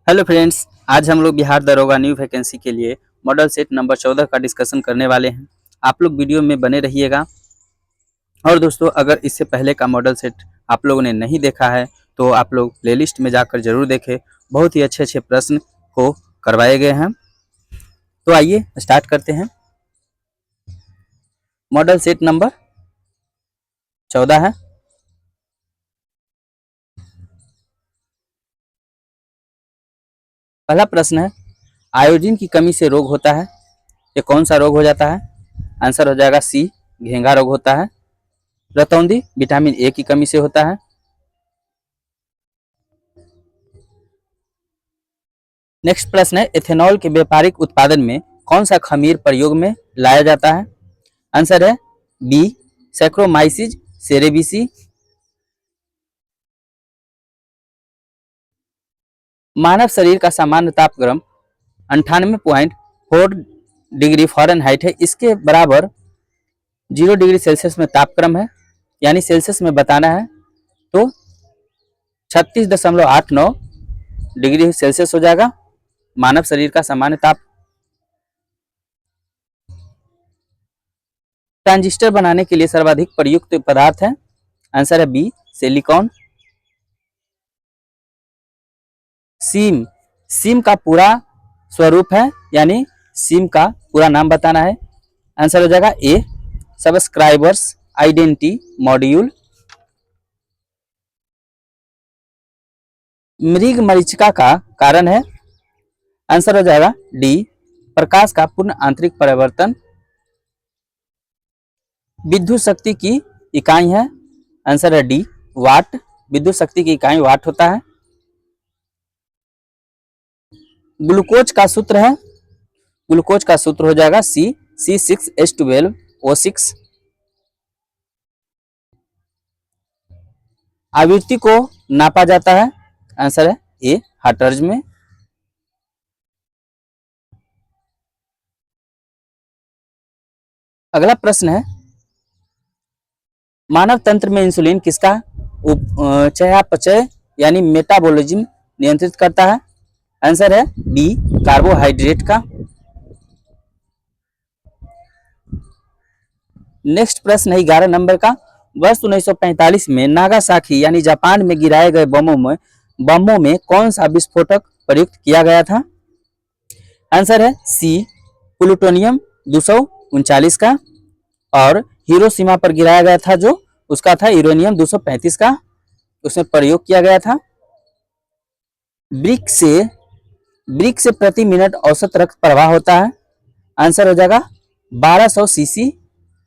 Hello friends, आज हम लोग बिहार दरोगा न्यू वैकेंसी के लिए मॉडल सेट नंबर 14 का डिस्कशन करने वाले हैं। आप लोग वीडियो में बने रहिएगा। और दोस्तों, अगर इससे पहले का मॉडल सेट आप लोगों ने नहीं देखा है तो आप लोग प्लेलिस्ट में जाकर जरूर देखें। बहुत ही अच्छे अच्छे प्रश्न को करवाए गए हैं। तो आइए स्टार्ट करते हैं। मॉडल सेट नंबर 14 है। पहला प्रश्न है, आयोडीन की कमी से रोग होता है। ये कौन सा रोग हो जाता है? आंसर हो जाएगा सी, घेंघा रोग होता है। रतौंधी विटामिन ए की कमी से होता है। नेक्स्ट प्रश्न है, एथेनॉल के व्यापारिक उत्पादन में कौन सा खमीर प्रयोग में लाया जाता है? आंसर है बी, सैक्रोमाइसिस सेरेबिसी। मानव शरीर का सामान्य तापक्रम 98.4 डिग्री फ़ारेनहाइट है। इसके बराबर 0 डिग्री सेल्सियस में तापक्रम है, यानी सेल्सियस में बताना है तो 36.89 डिग्री सेल्सियस हो जाएगा मानव शरीर का सामान्य ताप। ट्रांजिस्टर बनाने के लिए सर्वाधिक प्रयुक्त पदार्थ है। आंसर है बी, सिलिकॉन। सिम, सिम का पूरा स्वरूप है, यानी सिम का पूरा नाम बताना है। आंसर हो जाएगा ए, सब्सक्राइबर्स आइडेंटिटी मॉड्यूल। मृग मरीचिका का कारण है। आंसर हो जाएगा डी, प्रकाश का पूर्ण आंतरिक परिवर्तन। विद्युत शक्ति की इकाई है। आंसर है डी, वाट। विद्युत शक्ति की इकाई वाट होता है। ग्लूकोज का सूत्र है। ग्लूकोज का सूत्र हो जाएगा C6H12O6। आवृत्ति को नापा जाता है। आंसर है ए, हर्ट्ज में। अगला प्रश्न है, मानव तंत्र में इंसुलिन किसका चयापचय यानी मेटाबॉलिज्म नियंत्रित करता है? आंसर है बी, कार्बोहाइड्रेट का। नेक्स्ट प्रश्न है 11 नंबर का, वर्ष 1945 में नागासाकी यानी जापान में गिराए गए बमों में कौन सा विस्फोटक प्रयुक्त किया गया था? आंसर है सी, प्लूटोनियम 239 का। और हिरोशिमा पर गिराया गया था जो उसका था यूरेनियम 235 का, उसमें प्रयोग किया गया था। ब्रिक से प्रति मिनट औसत रक्त प्रवाह होता है। आंसर हो जाएगा 1200 सीसी,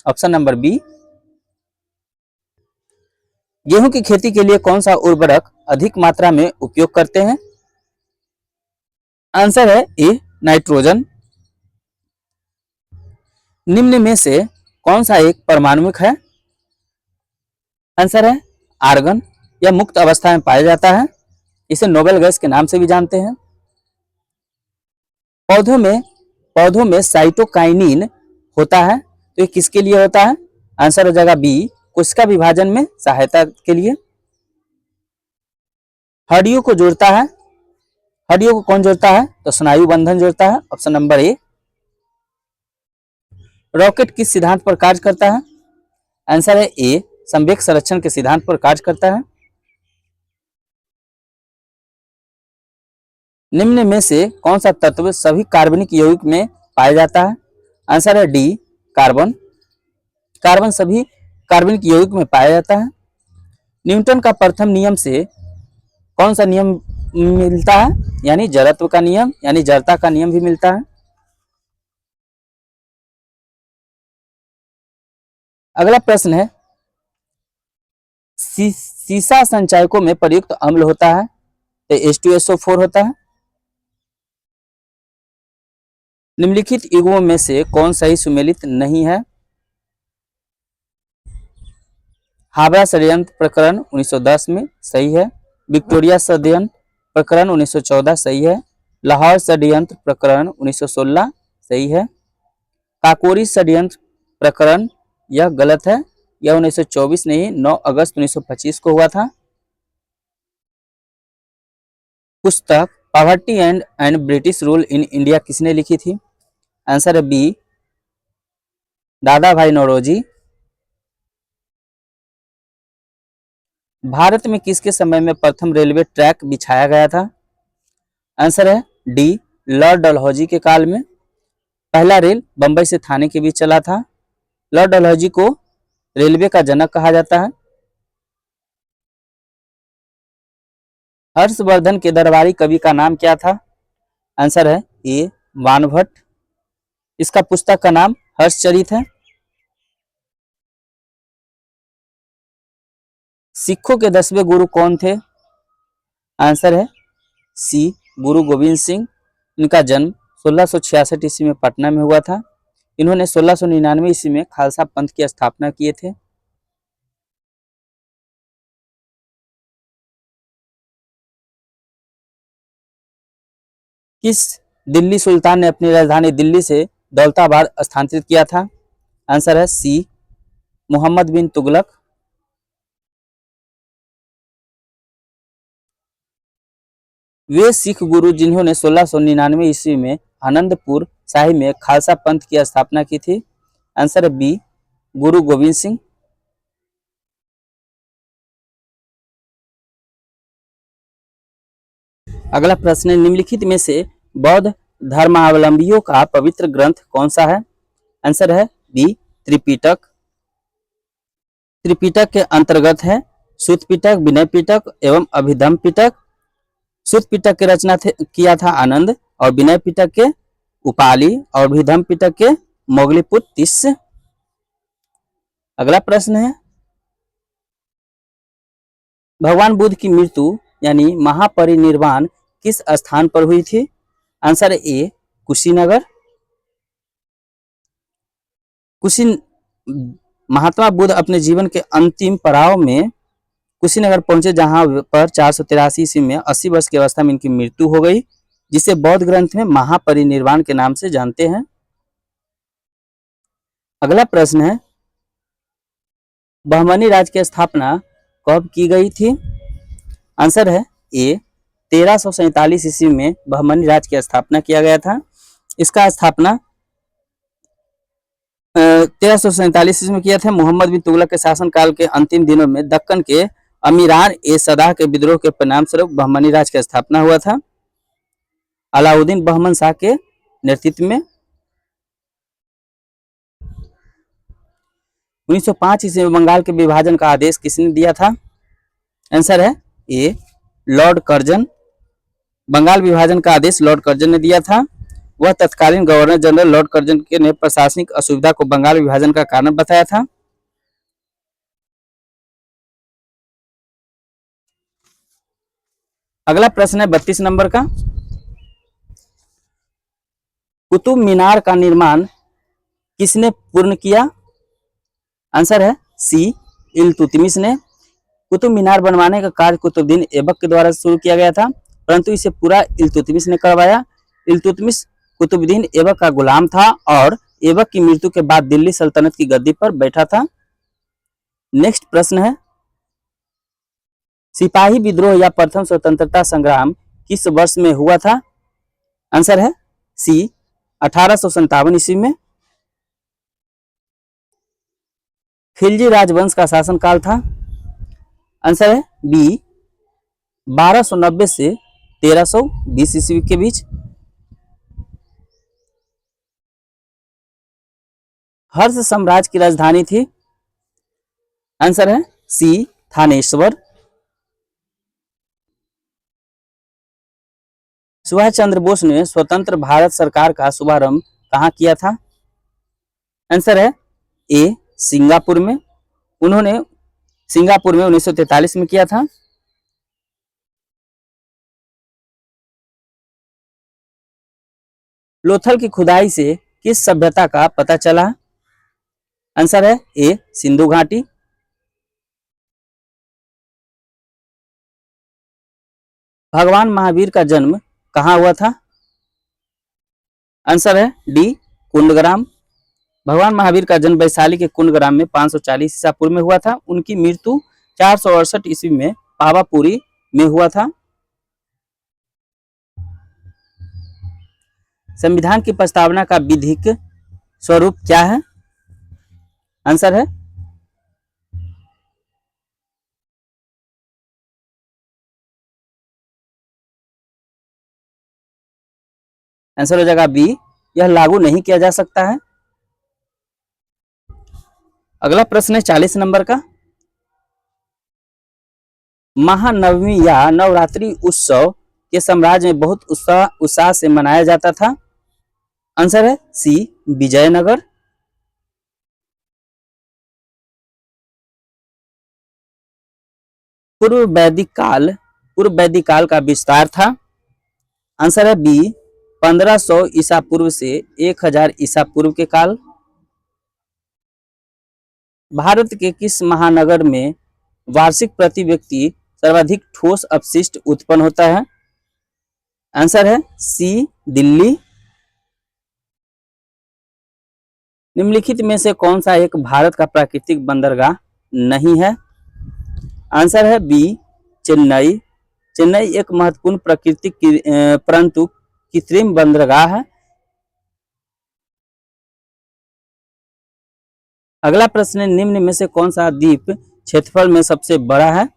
ऑप्शन नंबर बी। गेहूं की खेती के लिए कौन सा उर्वरक अधिक मात्रा में उपयोग करते हैं? आंसर है ए, नाइट्रोजन। निम्न में से कौन सा एक परमाणुक है? आंसर है आर्गन। यह मुक्त अवस्था में पाया जाता है। इसे नोबेल गैस के नाम से भी जानते हैं। पौधों में साइटोकाइनिन होता है, तो ये किसके लिए होता है? आंसर हो जाएगा बी, कोशिका विभाजन में सहायता के लिए। हड्डियों को जोड़ता है। हड्डियों को कौन जोड़ता है? तो स्नायु बंधन जोड़ता है, ऑप्शन नंबर ए। रॉकेट किस सिद्धांत पर कार्य करता है? आंसर है ए, संवेग संरक्षण के सिद्धांत पर कार्य करता है। निम्न में से कौन सा तत्व सभी कार्बनिक यौगिक में पाया जाता है? आंसर है डी, कार्बन। कार्बन सभी कार्बनिक यौगिक में पाया जाता है। न्यूटन का प्रथम नियम से कौन सा नियम मिलता है? यानी जड़त्व का नियम, यानी जड़ता का नियम भी मिलता है। अगला प्रश्न है, सीसा संचायकों में प्रयुक्त अम्ल होता है, तो H2SO4 होता है। निम्नलिखित युग्मों में से कौन सही सुमेलित नहीं है? हावड़ा षड्यंत्र प्रकरण 1910 में सही है। विक्टोरिया षड्यंत्र प्रकरण 1914 सही है। लाहौर षड्यंत्र प्रकरण 1916 सही है। काकोरी षड्यंत्र प्रकरण यह गलत है, यह 1924 नहीं 9 अगस्त 1925 को हुआ था। पुस्तक poverty and British rule in India किसने लिखी थी? आंसर है बी, दादा भाई नौरोजी। भारत में किसके समय में प्रथम रेलवे ट्रैक बिछाया गया था? आंसर है डी, लॉर्ड डलहौजी के काल में। पहला रेल बंबई से थाने के बीच चला था। लॉर्ड डलहौजी को रेलवे का जनक कहा जाता है। हर्षवर्धन के दरबारी कवि का नाम क्या था? आंसर है ए, बाणभट्ट। इसका पुस्तक का नाम हर्षचरित है। सिखों के 10वें गुरु कौन थे? आंसर है सी, गुरु गोविंद सिंह। इनका जन्म 1666 ईस्वी में पटना में हुआ था। इन्होंने 1699 ईस्वी में खालसा पंथ की स्थापना किए थे। किस दिल्ली सुल्तान ने अपनी राजधानी दिल्ली से दौलताबाद स्थानांतरित किया था? आंसर है सी, मोहम्मद बिन तुगलक। वे सिख गुरु जिन्होंने 1699 ईस्वी में आनंदपुर साहिब में खालसा पंथ की स्थापना की थी? आंसर है बी, गुरु गोविंद सिंह। अगला प्रश्न है, निम्नलिखित में से बौद्ध धर्मावलंबियों का पवित्र ग्रंथ कौन सा है? आंसर है बी, त्रिपिटक। त्रिपिटक के अंतर्गत है सुत पिटक, विनय पिटक एवं अभिधम पिटक। सुत पिटक की रचना किया था आनंद, और विनय पिटक के उपाली, और अभिधम पिटक के मोगलीपुत्र तिस्य। अगला प्रश्न है, भगवान बुद्ध की मृत्यु यानी महापरिनिर्वाण किस स्थान पर हुई थी? आंसर है ए, कुशीनगर। कुशी महात्मा बुद्ध अपने जीवन के अंतिम पड़ाव में कुशीनगर पहुंचे, जहां पर 483 ईस्वी में 80 वर्ष की अवस्था में इनकी मृत्यु हो गई, जिसे बौद्ध ग्रंथ में महापरिनिर्वाण के नाम से जानते हैं। अगला प्रश्न है, बहमनी राज्य की स्थापना कब की गई थी? आंसर है ए, 1347 ईस्वी में बहमनी राज्य की स्थापना किया गया था। इसका स्थापना 1347 ईस्वी में किया था। मोहम्मद बिन तुगलक के शासनकाल के अंतिम दिनों में दक्कन के अमीरान ए सदाह के विद्रोह के परिणाम स्वरूप बहमनी राज्य की स्थापना हुआ था, अलाउद्दीन बहमन शाह के नेतृत्व में। 1905 ईस्वी में बंगाल के विभाजन का आदेश किसने दिया था? आंसर है ए, लॉर्ड कर्जन। बंगाल विभाजन का आदेश लॉर्ड कर्जन ने दिया था। वह तत्कालीन गवर्नर जनरल लॉर्ड कर्जन ने प्रशासनिक असुविधा को बंगाल विभाजन का कारण बताया था। अगला प्रश्न है 32 नंबर का, कुतुब मीनार का निर्माण किसने पूर्ण किया? आंसर है सी, इल्तुतमिश ने। कुतुब मीनार बनवाने का कार्य कुतुबुद्दीन ऐबक के द्वारा शुरू किया गया था, परंतु इसे पूरा इल्तुतमिश ने करवाया। इल्तुतमिश कुतुबुद्दीन ऐबक का गुलाम था और ऐबक की मृत्यु के बाद दिल्ली सल्तनत की गद्दी पर बैठा था। नेक्स्ट प्रश्न है, सिपाही विद्रोह या प्रथम स्वतंत्रता संग्राम किस वर्ष में हुआ था? आंसर है सी, 1857 ईस्वी में। खिलजी राजवंश का शासनकाल था। आंसर है बी, 1290 से 1320 ईस्वी के बीच। हर्ष साम्राज्य की राजधानी थी? आंसर है सी, थानेश्वर। सुभाष चंद्र बोस ने स्वतंत्र भारत सरकार का शुभारंभ कहां किया था? आंसर है ए, सिंगापुर में। उन्होंने सिंगापुर में 1943 में किया था। लोथल की खुदाई से किस सभ्यता का पता चला? आंसर है ए, सिंधु घाटी। भगवान महावीर का जन्म कहां हुआ था? आंसर है डी, कुंडग्राम। भगवान महावीर का जन्म वैशाली के कुंडग्राम में 540 ईसा पूर्व में हुआ था। उनकी मृत्यु 468 ईस्वी में पावापुरी में हुआ था। संविधान की प्रस्तावना का विधिक स्वरूप क्या है? आंसर है आंसर हो जाएगा बी, यह लागू नहीं किया जा सकता है। अगला प्रश्न है 40 नंबर का। महानवमी या नवरात्रि उत्सव के साम्राज्य में बहुत उत्साह से मनाया जाता था। आंसर है सी, विजयनगर। पूर्व वैदिक काल का विस्तार था। आंसर है बी, 1500 ईसा पूर्व से 1000 ईसा पूर्व के काल। भारत के किस महानगर में वार्षिक प्रति व्यक्ति सर्वाधिक ठोस अपशिष्ट उत्पन्न होता है? आंसर है सी, दिल्ली। निम्नलिखित में से कौन सा एक भारत का प्राकृतिक बंदरगाह नहीं है? आंसर है बी, चेन्नई। चेन्नई एक महत्वपूर्ण प्राकृतिक परंतु कृत्रिम बंदरगाह है। अगला प्रश्न, निम्न में से कौन सा द्वीप क्षेत्रफल में सबसे बड़ा है?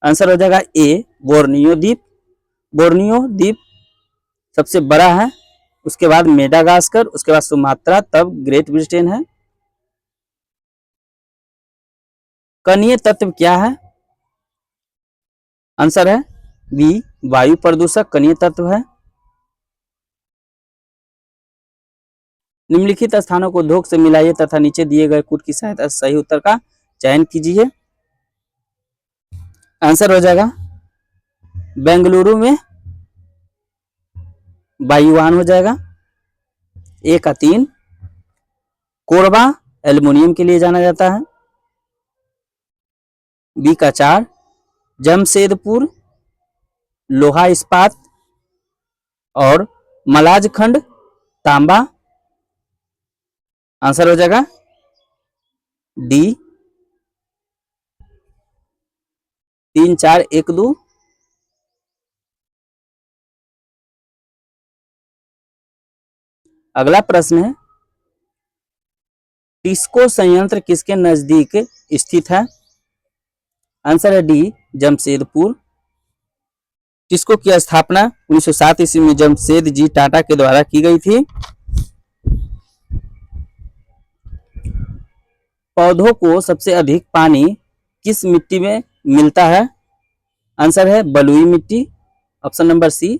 आंसर हो जाएगा ए, बोर्नियो द्वीप। बोर्नियो द्वीप सबसे बड़ा है, उसके बाद मेडागास्कर, उसके बाद सुमात्रा, तब ग्रेट ब्रिटेन है। कणीय तत्व क्या है? आंसर है बी, वायु प्रदूषक कणीय तत्व है। निम्नलिखित स्थानों को धोख से मिलाइए तथा नीचे दिए गए कूट की सहायता से सही उत्तर का चयन कीजिए। आंसर हो जाएगा बेंगलुरु में वायुवान हो जाएगा। ए का 3। कोरबा एल्युमिनियम के लिए जाना जाता है। बी का 4। जमशेदपुर लोहा इस्पात और मलाजखंड तांबा। आंसर हो जाएगा डी, 3, 4, 1, 2। अगला प्रश्न है, टिस्को संयंत्र किसके नजदीक स्थित है? आंसर है डी, जमशेदपुर। टिस्को की स्थापना 1907 ईस्वी में जमशेद जी टाटा के द्वारा की गई थी। पौधों को सबसे अधिक पानी किस मिट्टी में मिलता है? आंसर है बलुई मिट्टी, ऑप्शन नंबर सी।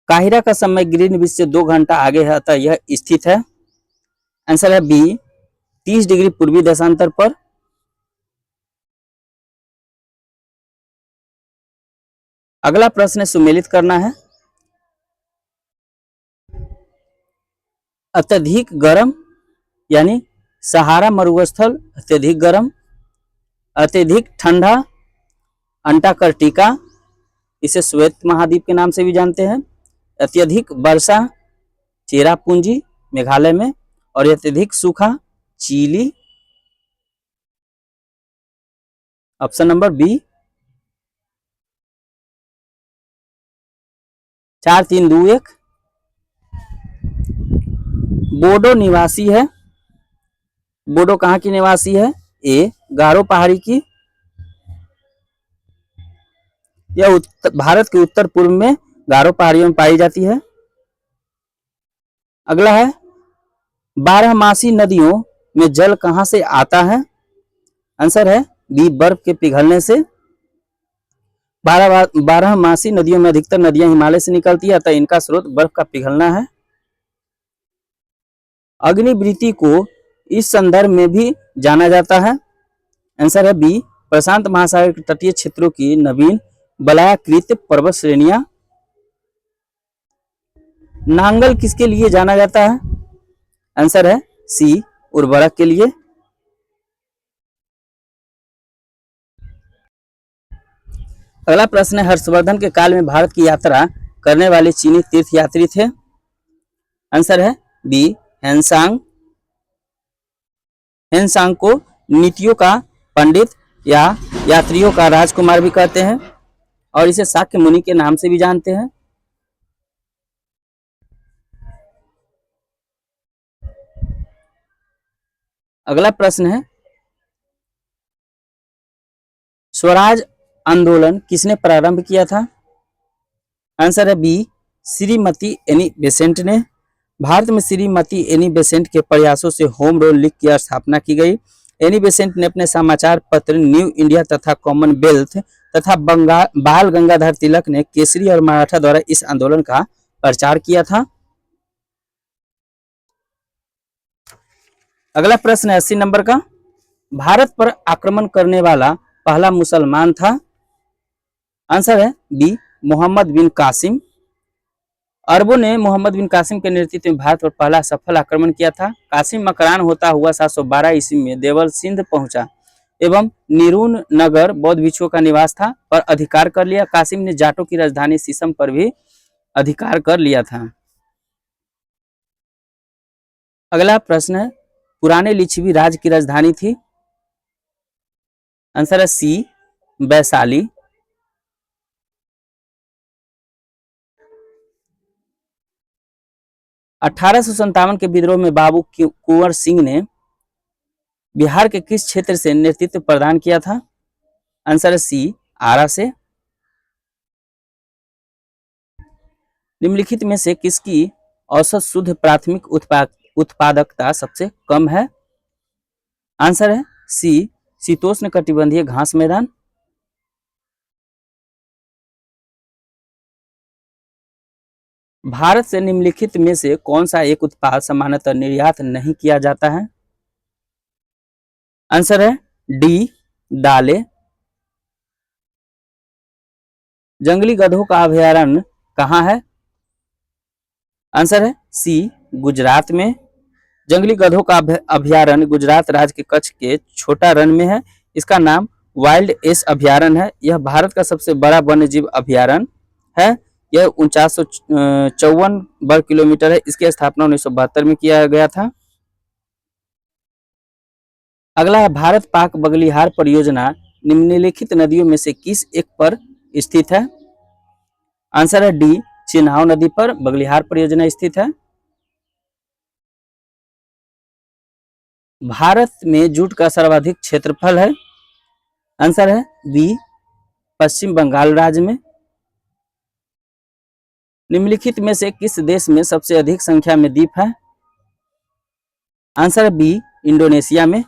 काहिरा का समय ग्रीनविच से 2 घंटा आगे है अतः यह स्थित है। आंसर है बी, 30 डिग्री पूर्वी देशांतर पर। अगला प्रश्न सुमेलित करना है। अत्यधिक गर्म यानी सहारा मरुस्थल अत्यधिक गर्म, अत्यधिक ठंडा अंटार्कटिका, इसे श्वेत महाद्वीप के नाम से भी जानते हैं। अत्यधिक वर्षा चेरापूंजी मेघालय में, और अत्यधिक सूखा Chile, option number B. 4, 3, 2, 1। Bodo निवासी है। बोडो कहाँ की निवासी है? ए, गारो पहाड़ी की। यह भारत के उत्तर पूर्व में गारो पहाड़ियों में पाई जाती है। अगला है, 12मासी नदियों में जल कहां से आता है? आंसर है बी, बर्फ के पिघलने से। 12मासी नदियों में अधिकतर नदियां हिमालय से निकलती है अतः इनका स्रोत बर्फ का पिघलना है। अग्निवृत्ति को इस संदर्भ में भी जाना जाता है। आंसर है बी, प्रशांत महासागर के तटीय क्षेत्रों की नवीन वलयाकृत पर्वत श्रेणियां। नांगल किसके लिए जाना जाता है? आंसर है सी, उर्वरक के लिए। अगला प्रश्न है, हर्षवर्धन के काल में भारत की यात्रा करने वाले चीनी तीर्थयात्री थे। आंसर है बी, हेनसांग। हेनसांग को नीतियों का पंडित या यात्रियों का राजकुमार भी कहते हैं। और इसे शाक्य मुनि के नाम से भी जानते हैं। अगला प्रश्न है, स्वराज आंदोलन किसने प्रारंभ किया था? आंसर है बी, श्रीमती एनी बेसेंट ने। भारत में श्रीमती एनी बेसेंट के प्रयासों से होम रूल लीग की स्थापना की गई। एनी बेसेंट ने अपने समाचार पत्र न्यू इंडिया तथा कॉमनवेल्थ तथा बाल गंगाधर तिलक ने केसरी और मराठा द्वारा इस आंदोलन का प्रचार किया था। अगला प्रश्न है 80 नंबर का, भारत पर आक्रमण करने वाला पहला मुसलमान था? आंसर है बी, मोहम्मद बिन कासिम। अरबों ने मोहम्मद बिन कासिम के नेतृत्व में भारत पर पहला सफल आक्रमण किया था। कासिम मकरान होता हुआ 712 ईस्वी में देवल सिंध पहुंचा एवं निरून नगर बौद्ध भिक्षुओं का निवास था पर अधिकार कर लिया। कासिम ने जाटों की राजधानी सीसम पर भी अधिकार कर लिया था। अगला प्रश्न है, पुराने लिच्छवी राज्य की राजधानी थी? आंसर है सी, वैशाली। 1857 के विद्रोह में बाबू कुंवर सिंह ने बिहार के किस क्षेत्र से नेतृत्व प्रदान किया था? आंसर है सी, आरा से। निम्नलिखित में से किसकी औसत शुद्ध प्राथमिक उत्पादकता सबसे कम है? आंसर है सी, शीतोष्ण कटिबंधीय घास मैदान। भारत से निम्नलिखित में से कौन सा एक उत्पाद सामान्यतः निर्यात नहीं किया जाता है? आंसर है डी, दालें। जंगली गधों का अभयारण्य कहाँ है? आंसर है सी, गुजरात में। जंगली गधों का अभयारण्य गुजरात राज्य के कच्छ के छोटा रण में है। इसका नाम वाइल्ड एस अभयारण्य है। यह भारत का सबसे बड़ा वन्यजीव अभयारण्य है। यह 4954 वर्ग किलोमीटर है। इसकी स्थापना 1972 में किया गया था। अगला है, भारत पाक बगलिहार परियोजना निम्नलिखित नदियों में से किस एक पर स्थित है? आंसर है डी, चिन्हाव नदी पर बगलिहार परियोजना स्थित है। भारत में जूट का सर्वाधिक क्षेत्रफल है? आंसर है बी, पश्चिम बंगाल राज्य में। निम्नलिखित में से किस देश में सबसे अधिक संख्या में द्वीप है? आंसर है बी, इंडोनेशिया में।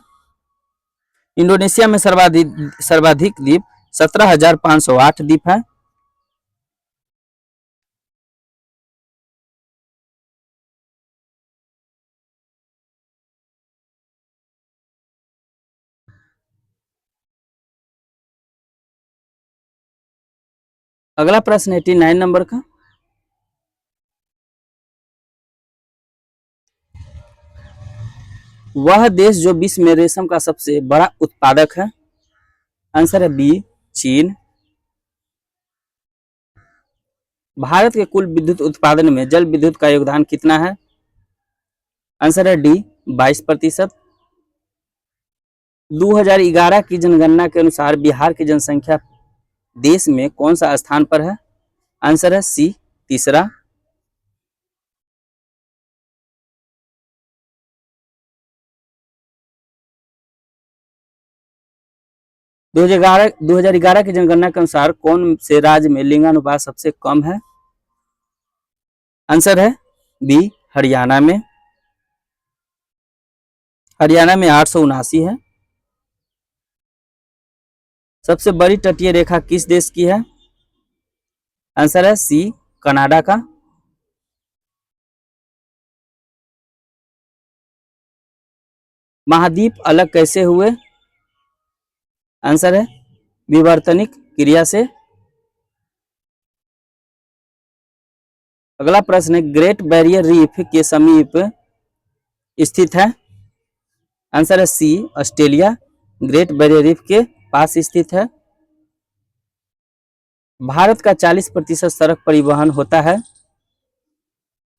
इंडोनेशिया में सर्वाधिक द्वीप 17,508 द्वीप है। अगला प्रश्न 89 नंबर का, वह देश जो विश्व में रेशम का सबसे बड़ा उत्पादक है? आंसर है बी, चीन। भारत के कुल विद्युत उत्पादन में जल विद्युत का योगदान कितना है? आंसर है डी, 22%। 2011 की जनगणना के अनुसार बिहार की जनसंख्या देश में कौन सा स्थान पर है? आंसर है सी, तीसरा। दो हजार ग्यारह की जनगणना के अनुसार कौन से राज्य में लिंगानुपात सबसे कम है? आंसर है बी, हरियाणा में। हरियाणा में 879 है। सबसे बड़ी तटीय रेखा किस देश की है? आंसर है सी, कनाडा का। महाद्वीप अलग कैसे हुए? आंसर है विवर्तनिक क्रिया से। अगला प्रश्न है, ग्रेट बैरियर रीफ के समीप स्थित है? आंसर है सी, ऑस्ट्रेलिया। ग्रेट बैरियर रीफ के पास स्थित है। भारत का 40% सड़क परिवहन होता है?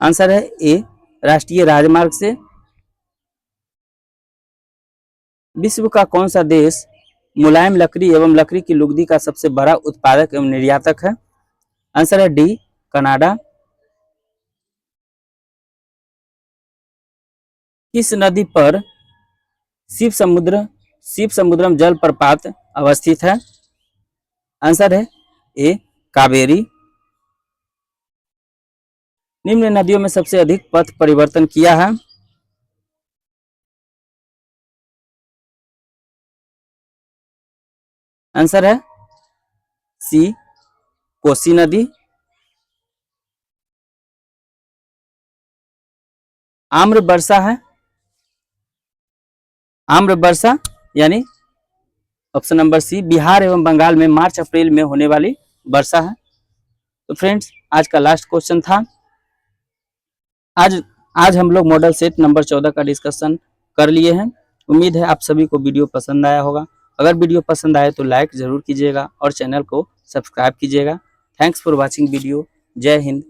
आंसर है ए, राष्ट्रीय राजमार्ग से। विश्व का कौन सा देश मुलायम लकड़ी एवं लकड़ी की लुगदी का सबसे बड़ा उत्पादक एवं निर्यातक है? आंसर है डी, कनाडा। किस नदी पर शिव समुद्रम जलप्रपात अवस्थित है? आंसर है ए, कावेरी। निम्न नदियों में सबसे अधिक पथ परिवर्तन किया है? आंसर है सी, कोसी नदी। आम्र वर्षा है, आम्र वर्षा यानी ऑप्शन नंबर सी, बिहार एवं बंगाल में मार्च अप्रैल में होने वाली वर्षा है। तो फ्रेंड्स, आज का लास्ट क्वेश्चन था। आज हम लोग मॉडल सेट नंबर 14 का डिस्कशन कर लिए हैं। उम्मीद है आप सभी को वीडियो पसंद आया होगा। अगर वीडियो पसंद आए तो लाइक जरूर कीजिएगा और चैनल को सब्सक्राइब कीजिएगा। Thanks for watching video. जय हिंद।